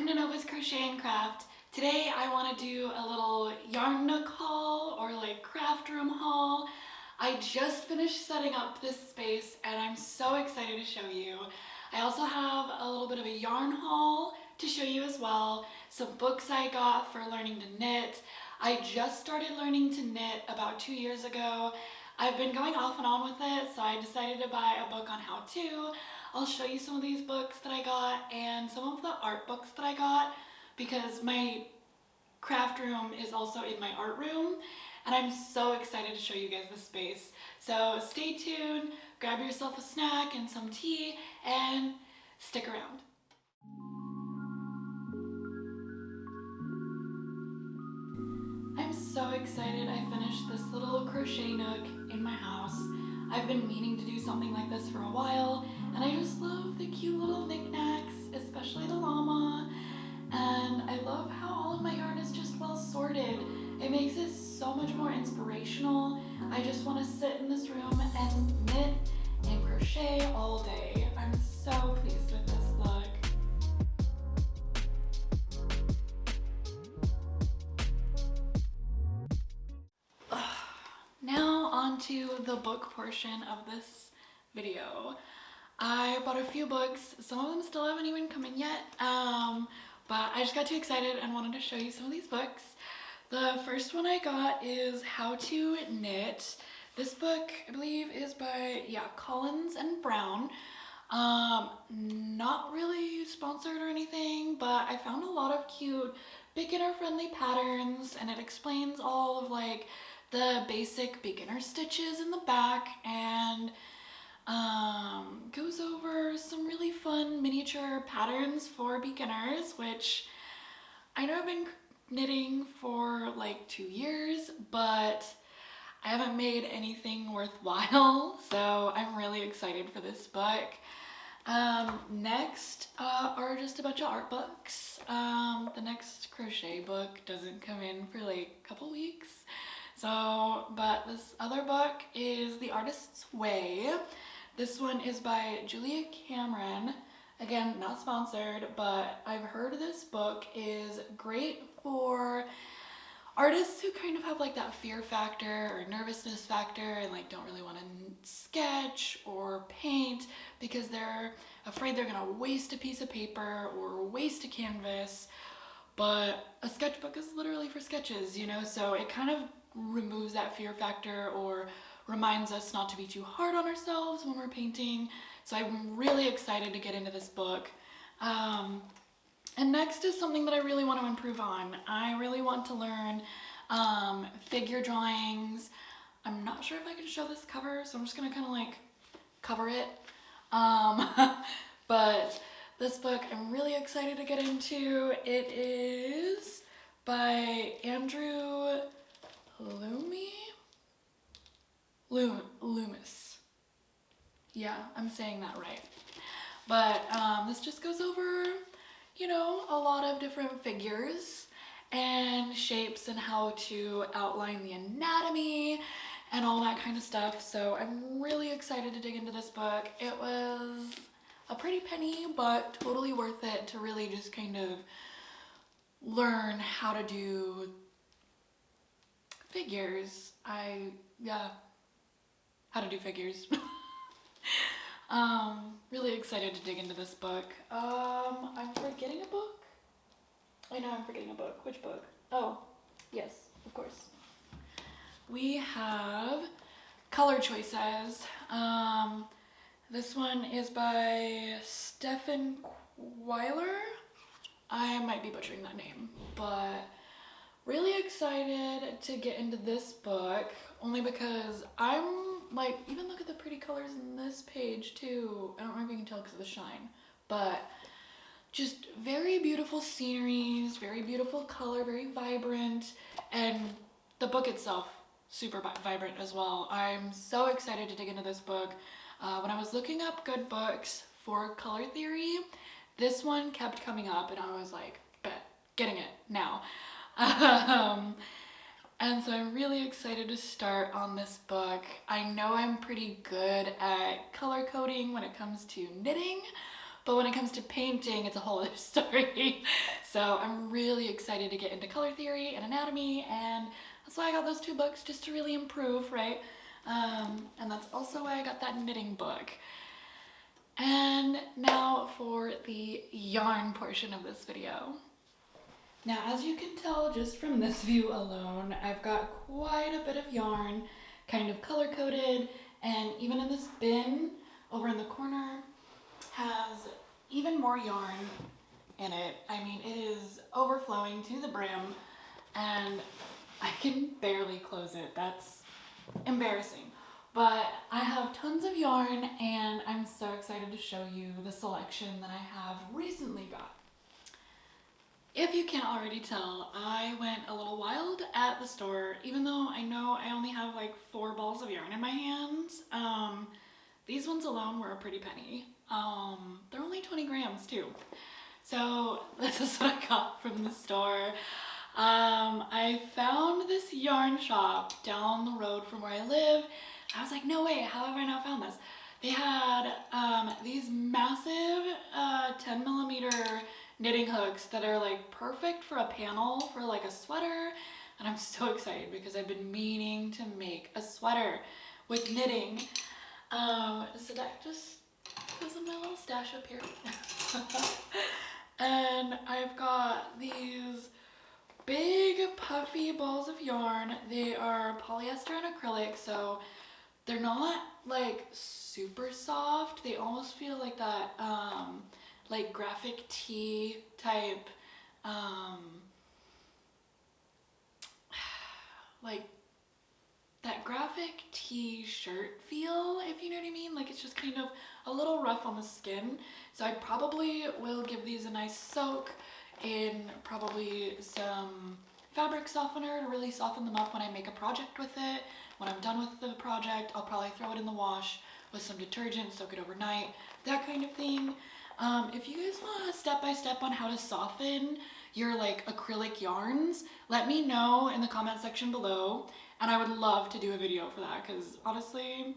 Welcome to Nova's Crochet and Craft. Today I want to do a little yarn nook haul or like craft room haul. I just finished setting up this space and I'm so excited to show you. I also have a little bit of a yarn haul to show you as well. Some books I got for learning to knit. I just started learning to knit about 2 years ago. I've been going off and on with it, so I decided to buy a book on how to. I'll show you some of these books that I got and some of the art books that I got because my craft room is also in my art room and I'm so excited to show you guys the space. So stay tuned, grab yourself a snack and some tea and stick around. I'm so excited I finished this little crochet nook in my house. I've been meaning to do something like this for a while and I just love the cute little knickknacks, especially the llama. And I love how all of my yarn is just well sorted. It makes it so much more inspirational. I just want to sit in this room and knit and crochet all day. I'm so pleased with this look. Now onto the book portion of this video. I bought a few books. Some of them still haven't even come in yet, but I just got too excited and wanted to show you some of these books. The first one I got is How to Knit. This book, I believe, is by, Collins and Brown. Not really sponsored or anything, but I found a lot of cute beginner-friendly patterns, and it explains all of like the basic beginner stitches in the back and goes over some really fun miniature patterns for beginners, which I know I've been knitting for like 2 years, but I haven't made anything worthwhile, so I'm really excited for this book. Next are just a bunch of art books. The next crochet book doesn't come in for like a couple weeks. But this other book is The Artist's Way. This one is by Julia Cameron. Again, not sponsored, but I've heard this book is great for artists who kind of have like that fear factor or nervousness factor and like don't really want to sketch or paint because they're afraid they're gonna waste a piece of paper or waste a canvas. But a sketchbook is literally for sketches, you know, so it kind of removes that fear factor or reminds us not to be too hard on ourselves when we're painting. So I'm really excited to get into this book. And next is something that I really want to improve on. I really want to learn figure drawings. I'm not sure if I can show this cover, so I'm just gonna kind of like cover it. But this book I'm really excited to get into. It is by Andrew Loomis. Yeah, I'm saying that right. But this just goes over, you know, a lot of different figures and shapes and how to outline the anatomy and all that kind of stuff. So I'm really excited to dig into this book. It was a pretty penny, but totally worth it to really just kind of learn how to do figures. How to do figures. Really excited to dig into this book. I'm forgetting a book. I know I'm forgetting a book. Which book? Oh, yes, of course. We have Color Choices. This one is by Stefan Weiler. I might be butchering that name, but really excited to get into this book only because I'm like, even look at the pretty colors in this page too. I don't know if you can tell because of the shine, but just very beautiful sceneries, very beautiful color, very vibrant, and the book itself super vibrant as well. I'm so excited to dig into this book. When I was looking up good books for color theory, this one kept coming up and I was like, bet, getting it now. And so I'm really excited to start on this book. I know I'm pretty good at color coding when it comes to knitting, but when it comes to painting, it's a whole other story. So I'm really excited to get into color theory and anatomy, and that's why I got those 2 books, just to really improve, right? And that's also why I got that knitting book. And now for the yarn portion of this video. Now, as you can tell just from this view alone, I've got quite a bit of yarn, kind of color-coded, and even in this bin over in the corner has even more yarn in it. I mean, it is overflowing to the brim, and I can barely close it. That's embarrassing. But I have tons of yarn, and I'm so excited to show you the selection that I have recently got. If you can't already tell, I went a little wild at the store, even though I know I only have like 4 balls of yarn in my hands. These ones alone were a pretty penny. They're only 20 grams too. So this is what I got from the store. I found this yarn shop down the road from where I live. I was like, no way, how have I not found this? They had these massive 10mm knitting hooks that are like perfect for a panel for like a sweater, and I'm so excited because I've been meaning to make a sweater with knitting. So that just goes in my little stash up here. And I've got these big puffy balls of yarn. They are polyester and acrylic, so they're not like super soft. They almost feel like that like graphic tee type like that graphic tee shirt feel, if you know what I mean. Like, it's just kind of a little rough on the skin, so I probably will give these a nice soak in probably some fabric softener to really soften them up when I make a project with it. When I'm done with the project, I'll probably throw it in the wash with some detergent, soak it overnight, that kind of thing. If you guys want a step-by-step on how to soften your like acrylic yarns, let me know in the comment section below, and I would love to do a video for that, because honestly,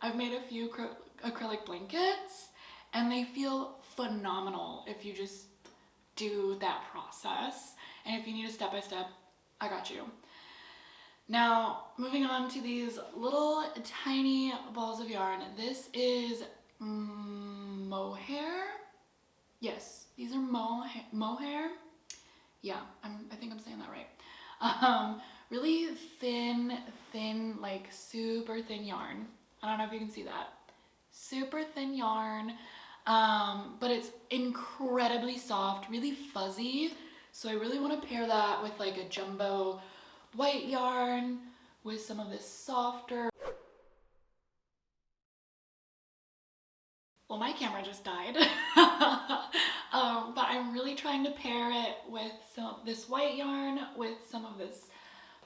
I've made a few acrylic blankets and they feel phenomenal if you just do that process. And if you need a step-by-step, I got you. Now, moving on to these little tiny balls of yarn. This is mohair. Yes, these are mohair. Yeah, I think I'm saying that right. Really thin, like super thin yarn. I don't know if you can see that. Super thin yarn, but it's incredibly soft, really fuzzy. So I really want to pair that with like a jumbo white yarn with some of this softer. Well, my camera just died. But I'm really trying to pair it with this white yarn with some of this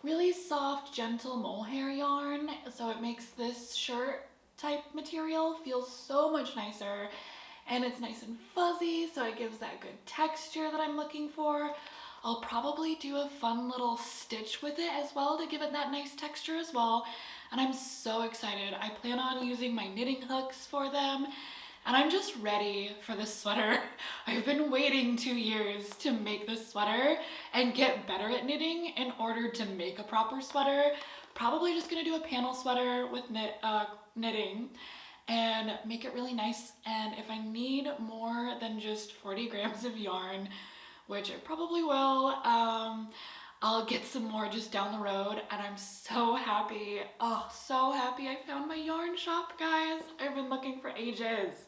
really soft, gentle mohair yarn. So it makes this shirt type material feel so much nicer, and it's nice and fuzzy, so it gives that good texture that I'm looking for. I'll probably do a fun little stitch with it as well to give it that nice texture as well. And I'm so excited. I plan on using my knitting hooks for them, and I'm just ready for this sweater. I've been waiting 2 years to make this sweater and get better at knitting in order to make a proper sweater. Probably just gonna do a panel sweater with knitting and make it really nice. And if I need more than just 40 grams of yarn, which I probably will, I'll get some more just down the road. And I'm so happy, oh, so happy I found my yarn shop, guys. I've been looking for ages.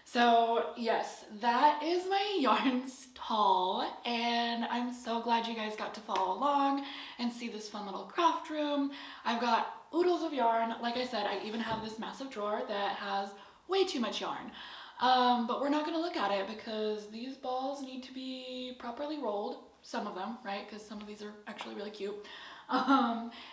So yes, that is my yarn haul, and I'm so glad you guys got to follow along and see this fun little craft room. I've got oodles of yarn. Like I said, I even have this massive drawer that has way too much yarn. But we're not gonna look at it because these balls need to be properly rolled. Some of them, right? Because some of these are actually really cute.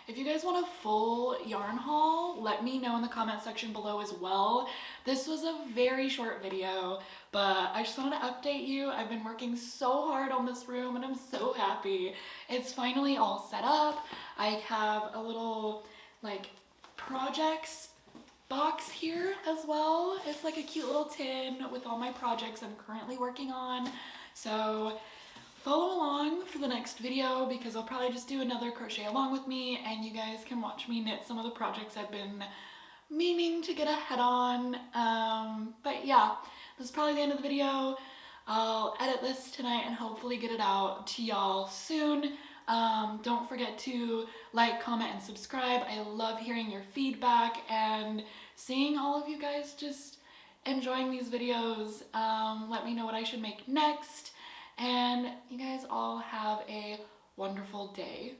If you guys want a full yarn haul, let me know in the comment section below as well. This was a very short video, but I just wanted to update you. I've been working so hard on this room and I'm so happy. It's finally all set up. I have a little like projects box here as well. It's like a cute little tin with all my projects I'm currently working on. So follow along for the next video because I'll probably just do another crochet along with me and you guys can watch me knit some of the projects I've been meaning to get ahead on. But yeah, this is probably the end of the video. I'll edit this tonight and hopefully get it out to y'all soon. Don't forget to like, comment, and subscribe. I love hearing your feedback and seeing all of you guys just enjoying these videos. Let me know what I should make next. And you guys all have a wonderful day.